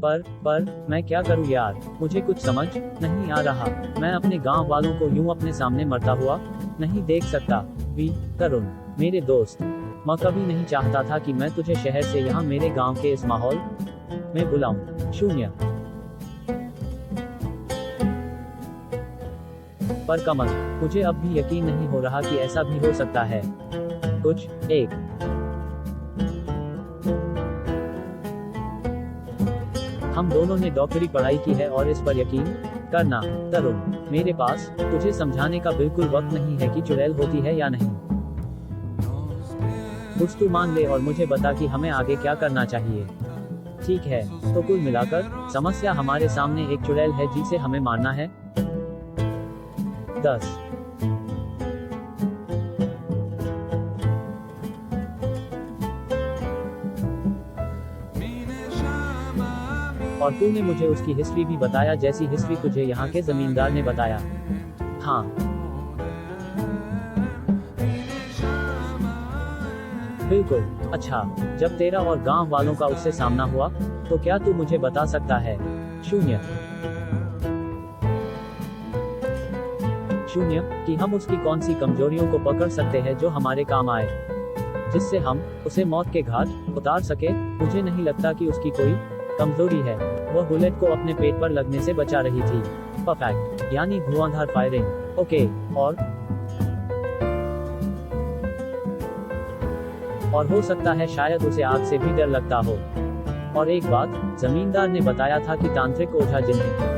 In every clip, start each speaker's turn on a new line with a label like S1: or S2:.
S1: पर मैं क्या करूं यार, मुझे कुछ समझ नहीं आ रहा। मैं अपने गांव वालों को यूं अपने सामने मरता हुआ नहीं देख सकता। तरुण, मेरे दोस्त, मैं कभी नहीं चाहता था कि मैं तुझे शहर से यहाँ मेरे गांव के इस माहौल में बुलाऊं। 0। पर कमल, मुझे अब भी यकीन नहीं हो रहा कि ऐसा भी हो सकता है। कुछ एक हम दोनों ने डॉक्टरी पढ़ाई की है और इस पर यकीन करना। तरुण, मेरे पास तुझे समझाने का बिल्कुल वक्त नहीं है कि चुड़ैल होती है या नहीं। कुछ तू मान ले और मुझे बता कि हमें आगे क्या करना चाहिए। ठीक है, तो कुल मिलाकर समस्या हमारे सामने एक चुड़ैल है जिसे हमें मारना है। 10। और तूने मुझे उसकी हिस्ट्री भी बताया, जैसी हिस्ट्री तुझे यहाँ के जमींदार ने बताया। हाँ, बिल्कुल। अच्छा, जब तेरा और गांव वालों का उससे सामना हुआ तो क्या तू मुझे बता सकता है? 0 कि हम उसकी कौन सी कमजोरियों को पकड़ सकते हैं जो हमारे काम आए, जिससे हम उसे मौत के घाट उतार सके। मुझे नहीं लगता कि उसकी कोई कमजोरी है। वह बुलेट को अपने पेट पर लगने से बचा रही थी। परफेक्ट, यानी धुआंधार फायरिंग। ओके, और हो सकता है शायद उसे आग से भी डर लगता हो। और एक बात जमींदार ने बताया था कि तांत्रिक ओझा जिन्हें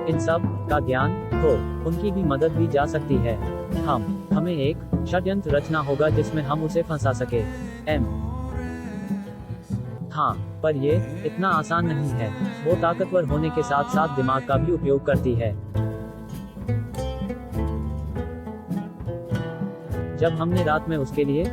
S1: इन सब का ज्ञान हो, उनकी भी मदद भी जा सकती है। हमें एक षड्यंत्र रचना होगा जिसमें हम उसे फंसा सके। हाँ, पर ये इतना आसान नहीं है। वो ताकतवर होने के साथ साथ दिमाग का भी उपयोग करती है। जब हमने रात में उसके लिए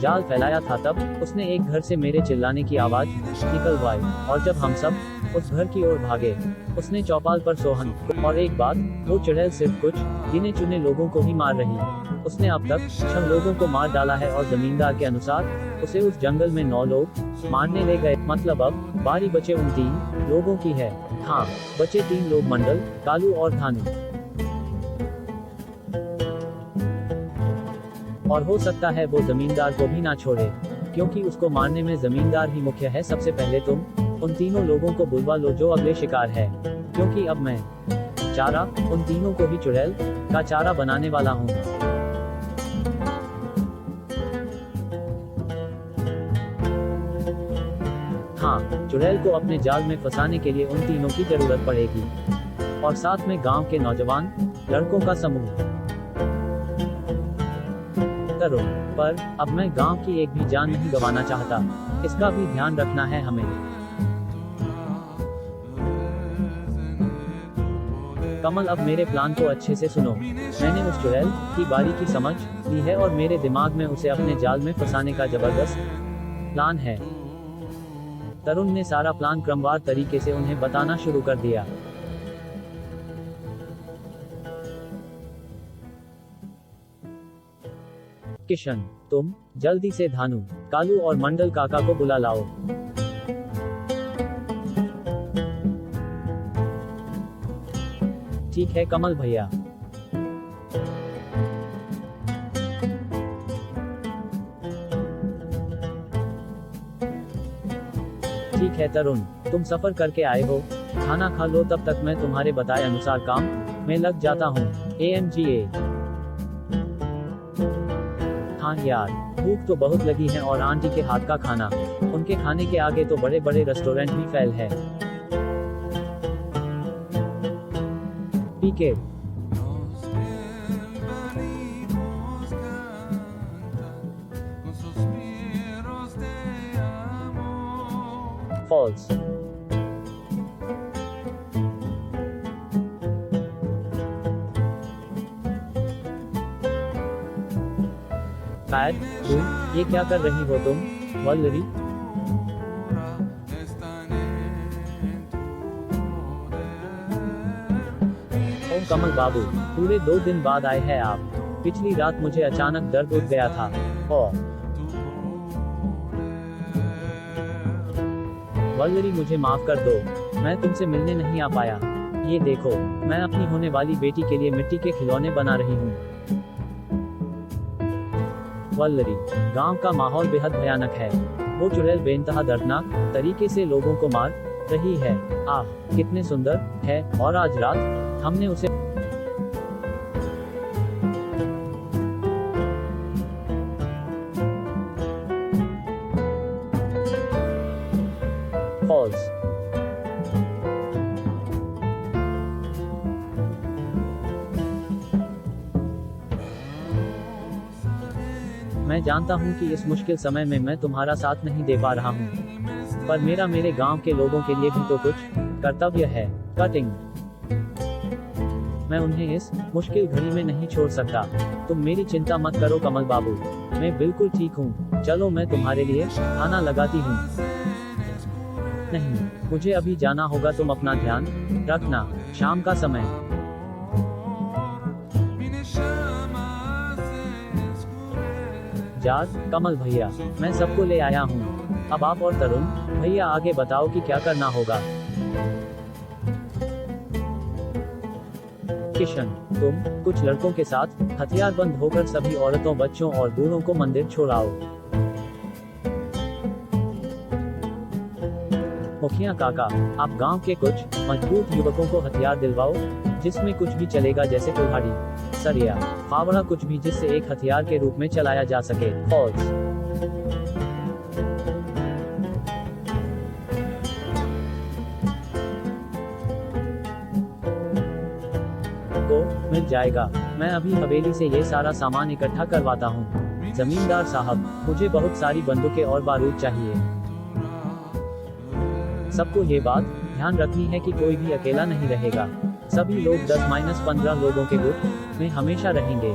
S1: जाल फैलाया था तब उसने एक घर से मेरे चिल्लाने की आवाज निकलवाई, और जब हम सब उस घर की ओर भागे उसने चौपाल पर सोहन। और एक बात, वो चुड़ैल सिर्फ कुछ गिने चुने लोगों को ही मार रही। उसने अब तक 6 लोगों को मार डाला है और जमींदार के अनुसार उसे उस जंगल में 9 लोग मारने ले गए। मतलब अब बारी बचे उन 3 लोगों की है। हाँ, बचे 3 लोग, मंडल, कालू और धानु। और हो सकता है वो जमींदार को भी ना छोड़े, क्योंकि उसको मारने में जमींदार ही मुख्य है। सबसे पहले तुम उन तीनों लोगों को बुलवा लो जो अगले शिकार है, क्योंकि अब मैं चारा उन तीनों को ही चुड़ैल का चारा बनाने वाला हूँ। हाँ, चुड़ैल को अपने जाल में फंसाने के लिए उन तीनों की जरूरत पड़ेगी, और साथ में गांव के नौजवान लड़कों का समूह। तरुण, पर अब मैं गांव की एक भी जान नहीं गंवाना चाहता। इसका भी ध्यान रखना है हमें। कमल, अब मेरे प्लान को अच्छे से सुनो। मैंने उस चुड़ैल की बारीकी समझ ली है और मेरे दिमाग में उसे अपने जाल में फंसाने का जबरदस्त प्लान है। तरुण ने सारा प्लान क्रमवार तरीके से उन्हें बताना शुरू कर दिया। किशन, तुम जल्दी से धानु, कालू और मंडल काका को बुला लाओ। ठीक है कमल भैया। ठीक है तरुण, तुम सफर करके आए हो, खाना खा लो, तब तक मैं तुम्हारे बताए अनुसार काम में लग जाता हूँ। AMGA। हाँ यार, भूख तो बहुत लगी है और आंटी के हाथ का खाना, उनके खाने के आगे तो बड़े बड़े रेस्टोरेंट भी फेल है। पीके फॉल्स। पैड, ये क्या कर रही हो तुम, वल्लरी? ओ कमल बाबू, पूरे 2 दिन बाद आए हैं आप। पिछली रात मुझे अचानक दर्द उठ गया था और वल्लरी मुझे माफ कर दो, मैं तुमसे मिलने नहीं आ पाया। ये देखो, मैं अपनी होने वाली बेटी के लिए मिट्टी के खिलौने बना रही हूँ। वल्लरी, गांव का माहौल बेहद भयानक है। वो चुड़ैल बेइंतहा दर्दनाक तरीके से लोगों को मार रही है। आह, कितने सुंदर है। और आज रात हमने उसे फॉल्स। मैं जानता हूँ कि इस मुश्किल समय में मैं तुम्हारा साथ नहीं दे पा रहा हूँ, पर मेरे गांव के लोगों के लिए भी तो कुछ कर्तव्य है। कटिंग। मैं उन्हें इस मुश्किल घड़ी में नहीं छोड़ सकता। तुम मेरी चिंता मत करो कमल बाबू, मैं बिल्कुल ठीक हूँ। चलो मैं तुम्हारे लिए खाना लगाती हूँ। नहीं, मुझे अभी जाना होगा। तुम अपना ध्यान रखना। शाम का समय। जाग कमल भैया, मैं सबको ले आया हूँ। अब आप और तरुण भैया आगे बताओ कि क्या करना होगा। किशन, तुम कुछ लड़कों के साथ हथियारबंद होकर सभी औरतों, बच्चों और बूढ़ों को मंदिर छोड़ाओ। मुखिया काका, आप गांव के कुछ मजबूत युवकों को हथियार दिलवाओ, जिसमें कुछ भी चलेगा, जैसे कुल्हाड़ी, सरिया, फावड़ा, कुछ भी जिससे एक हथियार के रूप में चलाया जा सके। फॉल्स। को मिल जाएगा। मैं अभी हवेली से ये सारा सामान इकट्ठा करवाता हूँ। जमींदार साहब, मुझे बहुत सारी बंदूकें और बारूद चाहिए। सबको ये बात ध्यान रखनी है कि कोई भी अकेला नहीं रहेगा। सभी लोग 10-15 लोगों के गुट में हमेशा रहेंगे।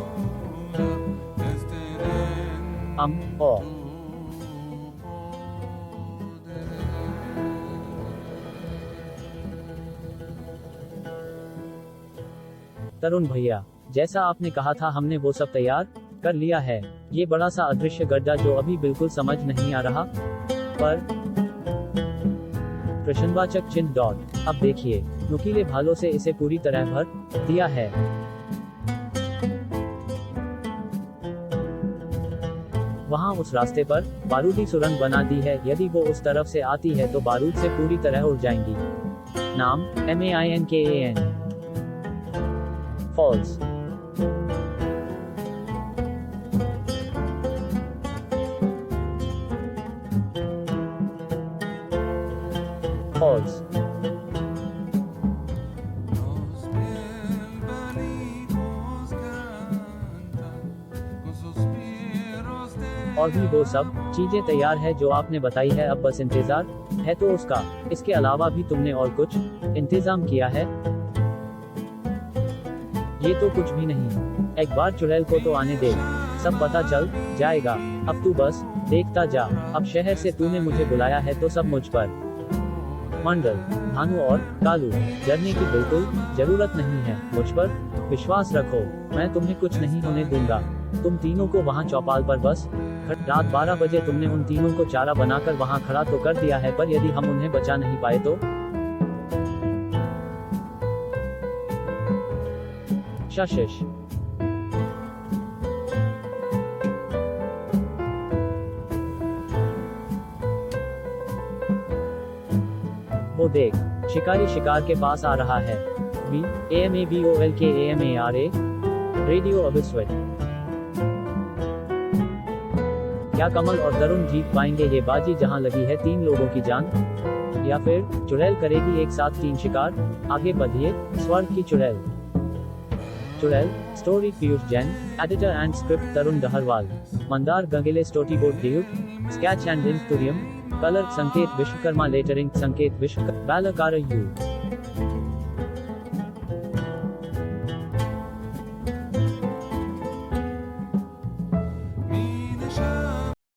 S1: तरुण भैया, जैसा आपने कहा था हमने वो सब तैयार कर लिया है। ये बड़ा सा अदृश्य गड्ढा जो अभी बिल्कुल समझ नहीं आ रहा, पर प्रश्नवाचक चिन्ह डॉट। अब देखिए, नुकीले भालों से इसे पूरी तरह भर दिया है। वहाँ उस रास्ते पर बारूदी सुरंग बना दी है। यदि वो उस तरफ से आती है तो बारूद से पूरी तरह उड़ जाएंगी। नाम MAINKAN। फॉल्स। फॉल्स। और भी वो सब चीजें तैयार है जो आपने बताई है। अब बस इंतजार है तो उसका। इसके अलावा भी तुमने और कुछ इंतजाम किया है? ये तो कुछ भी नहीं। एक बार चुड़ैल को तो आने दे, सब पता चल जाएगा। अब तू बस देखता जा। अब शहर से तूने मुझे बुलाया है तो सब मुझ पर। मंडल, भानु और कालू, डरने की बिल्कुल जरूरत नहीं है। मुझ पर विश्वास रखो, मैं तुम्हें कुछ नहीं होने दूंगा। तुम तीनों को वहाँ चौपाल पर बस रात 12 बजे तुमने उन तीनों को चारा बनाकर वहाँ खड़ा तो कर दिया है, पर यदि हम उन्हें बचा नहीं पाए तो? शाशिश। वो देख, शिकारी शिकार के पास आ रहा है। VAMABOLKAMARA रेडियो अबिस्वेट। क्या कमल और तरुण जीत पाएंगे ये बाजी जहां लगी है 3 लोगों की जान, या फिर चुड़ैल करेगी एक साथ 3 शिकार? आगे बढ़िए। स्वर्ग की चुड़ैल। चुड़ैल story Piyush Jain, editor and script Tarun Daharwal, Mandar Gangele, storyboard ड्यूट, sketch and ink Turiyam, colour Sanket Vishwakarma, lettering संकेत विश्व, बालकार यू।